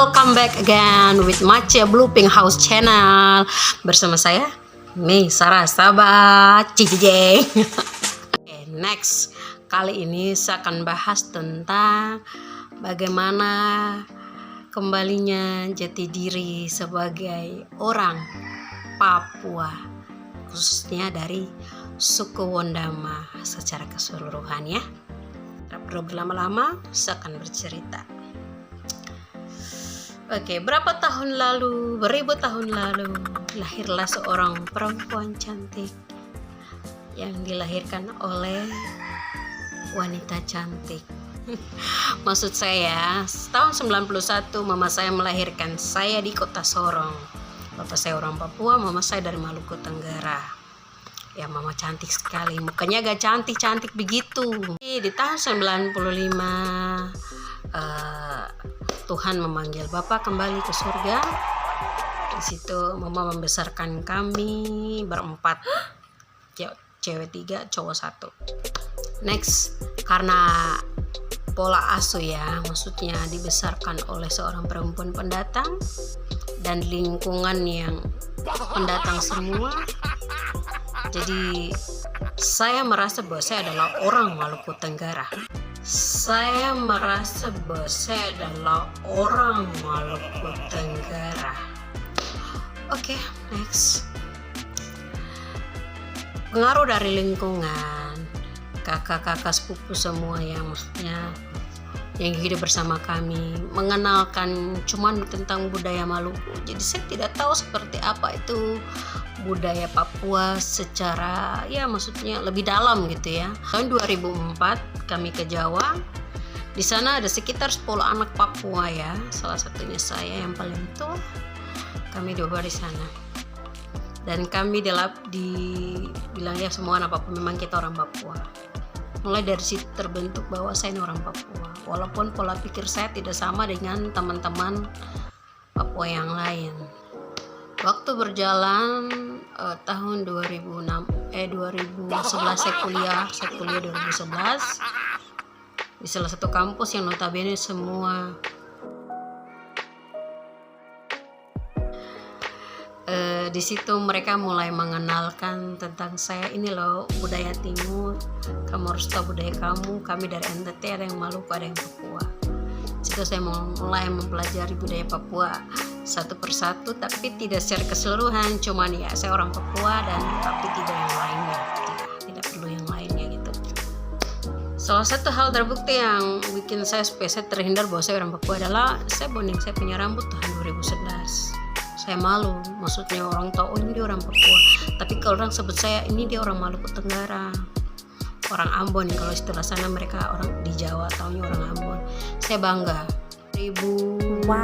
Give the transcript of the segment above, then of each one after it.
welcome back again with Macia Blooping House Channel. Bersama saya, Mei Sarah Sahabat Cijijeng. Okay, next, kali ini saya akan bahas tentang bagaimana kembalinya jati diri sebagai orang Papua, khususnya dari suku Wondama secara keseluruhan ya. Tak perlu berlama-lama, saya akan bercerita. Oke, berapa tahun lalu, beribu tahun lalu, lahirlah seorang perempuan cantik yang dilahirkan oleh wanita cantik. Maksud saya, tahun 91 mama saya melahirkan saya di kota Sorong. Bapak saya orang Papua, mama saya dari Maluku Tenggara. Ya, mama cantik sekali, mukanya agak cantik-cantik begitu. Di tahun 95 Tuhan memanggil Bapak kembali ke surga. Di situ mama membesarkan kami berempat, cewek 3, cowok 1. Next, karena pola asuh ya, maksudnya dibesarkan oleh seorang perempuan pendatang dan lingkungan yang pendatang semua. Jadi saya merasa bahwa saya adalah orang Maluku Tenggara. Saya merasa bahwa saya adalah orang Maluku Tenggara. Oke, next. Pengaruh dari lingkungan, kakak-kakak sepupu semua yang maksudnya yang hidup bersama kami mengenalkan cuman tentang budaya Maluku. Jadi saya tidak tahu seperti apa itu budaya Papua secara ya maksudnya lebih dalam gitu ya. Tahun 2004 kami ke Jawa. Di sana ada sekitar 10 anak Papua ya. Salah satunya saya yang paling tua. Kami 2 di sana. Dan kami dibilang ya semua anak Papua, memang kita orang Papua. Mulai dari situ terbentuk bahwa saya ini orang Papua. Walaupun pola pikir saya tidak sama dengan teman-teman Papua yang lain. Waktu berjalan tahun 2011 saya kuliah 2011 di salah satu kampus yang notabene semua di situ mereka mulai mengenalkan tentang saya, ini loh budaya Timur, kamu harus tahu budaya kamu, kami dari NTT, ada yang Maluku, ada yang Papua. Situ saya mulai mempelajari budaya Papua satu persatu, tapi tidak secara keseluruhan, cuman ya saya orang Papua dan tapi tidak yang lainnya, tidak perlu yang lainnya gitu. Salah satu hal terbukti yang bikin saya spesial terhindar bahwa saya orang Papua adalah saya bonding saya punya rambut tahun 2011. Saya malu, maksudnya orang tahu oh ini dia orang Papua, tapi kalau orang sebut saya ini dia orang Maluku Tenggara, orang Ambon. Kalau istilah sana mereka orang di Jawa taunya orang Ambon. Saya bangga. 2014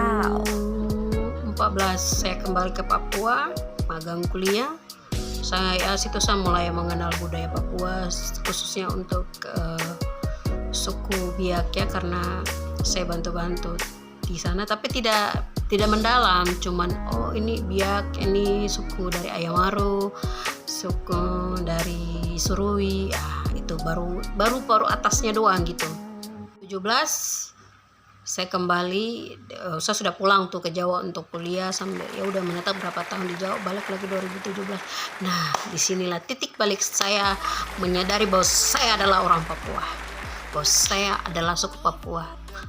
saya kembali ke Papua, magang kuliah. Saya situ saya mulai mengenal budaya Papua, khususnya untuk suku Biak ya, karena saya bantu-bantu di sana, tapi tidak mendalam, cuman oh ini Biak, ini suku dari Ayamaru, suku dari Surui, itu baru atasnya doang gitu. 17 saya kembali, saya sudah pulang tuh ke Jawa untuk kuliah sampai ya udah menetap berapa tahun di Jawa, balik lagi 2017. Nah, disinilah titik balik saya menyadari bahwa saya adalah orang Papua, bahwa saya adalah suku Papua.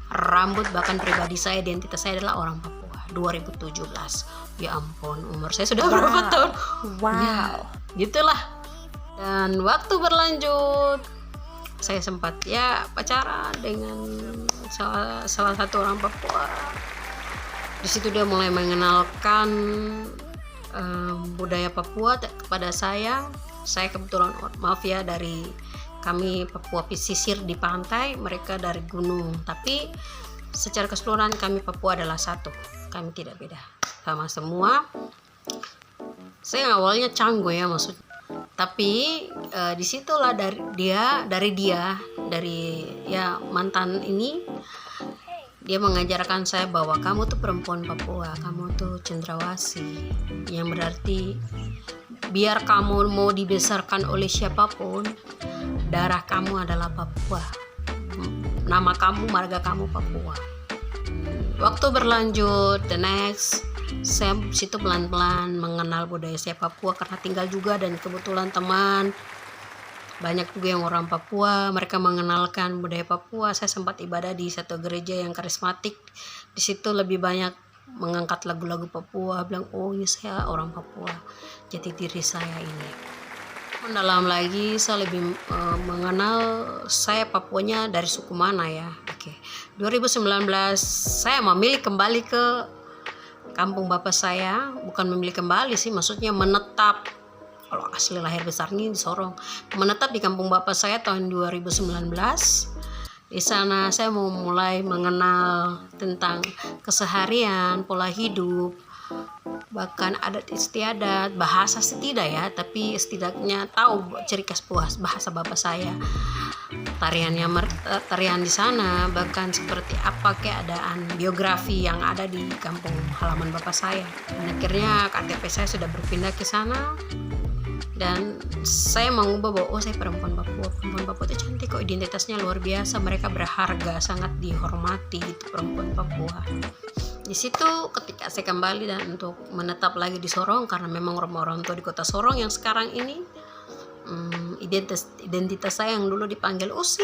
Rambut bahkan pribadi saya, identitas saya adalah orang Papua. 2017. Ya ampun, umur saya sudah berapa tahun? Wow. Ya, gitulah. Dan waktu berlanjut, saya sempat ya pacaran dengan salah satu orang Papua. Di situ dia mulai mengenalkan budaya Papua kepada saya. Saya kebetulan maaf ya dari kami Papua pesisir di pantai, mereka dari gunung. Tapi secara keseluruhan kami Papua adalah satu. Kami tidak beda, sama semua. Saya awalnya canggung ya maksudnya. Tapi disitulah dari ya mantan ini, dia mengajarkan saya bahwa kamu tuh perempuan Papua, kamu tuh cendrawasih, yang berarti biar kamu mau dibesarkan oleh siapapun, darah kamu adalah Papua, nama kamu, marga kamu Papua. Waktu berlanjut, the next, saya situ pelan-pelan mengenal budaya saya Papua karena tinggal juga, dan kebetulan teman banyak juga yang orang Papua, mereka mengenalkan budaya Papua. Saya sempat ibadah di satu gereja yang karismatik, di situ lebih banyak mengangkat lagu-lagu Papua, bilang oh iya saya orang Papua, jati diri saya ini. Mendalam lagi, saya lebih mengenal saya Papuanya dari suku mana ya. Oke. 2019 saya memilih kembali ke kampung bapak saya, bukan memilih kembali sih, maksudnya menetap. Kalau asli lahir besarnya di Sorong, menetap di kampung bapak saya tahun 2019. Di sana saya mau mulai mengenal tentang keseharian, pola hidup, bahkan adat istiadat, bahasa tidak ya, tapi setidaknya tahu ciri khas bahasa bapak saya. Tarian di sana, bahkan seperti apa keadaan biografi yang ada di kampung halaman bapak saya. Dan akhirnya KTP saya sudah berpindah ke sana. Dan saya mengubah bahwa saya perempuan Papua itu cantik kok, identitasnya luar biasa, mereka berharga, sangat dihormati gitu perempuan Papua. Di situ ketika saya kembali dan untuk menetap lagi di Sorong, karena memang orang tua di kota Sorong yang sekarang ini, identitas saya yang dulu dipanggil Usi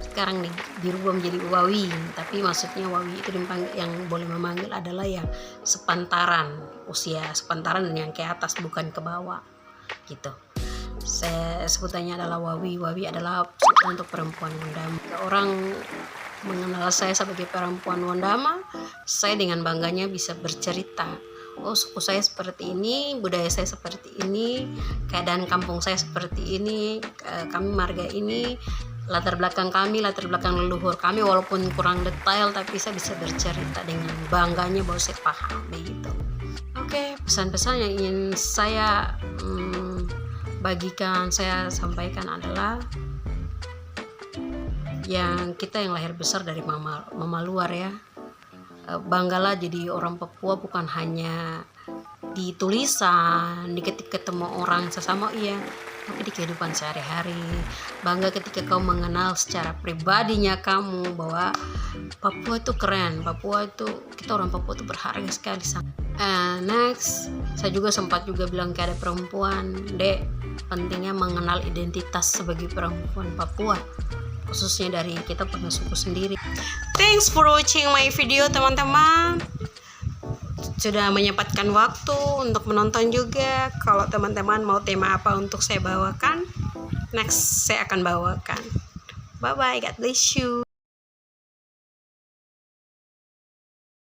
sekarang nih dirubah menjadi Wawi, tapi maksudnya Wawi itu yang boleh memanggil adalah yang sepantaran usia, sepantaran dan yang ke atas, bukan ke bawah gitu. Saya sebutannya adalah Wawi. Wawi adalah untuk perempuan Wondama. Orang mengenal saya sebagai perempuan Wondama, saya dengan bangganya bisa bercerita, oh suku saya seperti ini, budaya saya seperti ini, keadaan kampung saya seperti ini, kami marga ini, latar belakang leluhur kami, walaupun kurang detail tapi saya bisa bercerita dengan bangganya bahwa saya paham begitu. Oke, pesan-pesan yang ingin saya bagikan, saya sampaikan adalah yang kita yang lahir besar dari mama luar ya, banggalah jadi orang Papua, bukan hanya di tulisan, di ketika ketemu orang sesama iya, tapi di kehidupan sehari-hari. Bangga ketika kau mengenal secara pribadinya kamu bahwa Papua itu keren, Papua itu, kita orang Papua itu berharga sekali. Next, saya juga sempat bilang ke ada perempuan, Dek, pentingnya mengenal identitas sebagai perempuan Papua, khususnya dari kita punya suku sendiri. Thanks for watching my video teman-teman, sudah menyempatkan waktu untuk menonton juga. Kalau teman-teman mau tema apa untuk saya bawakan, next saya akan bawakan. Bye bye, God bless you.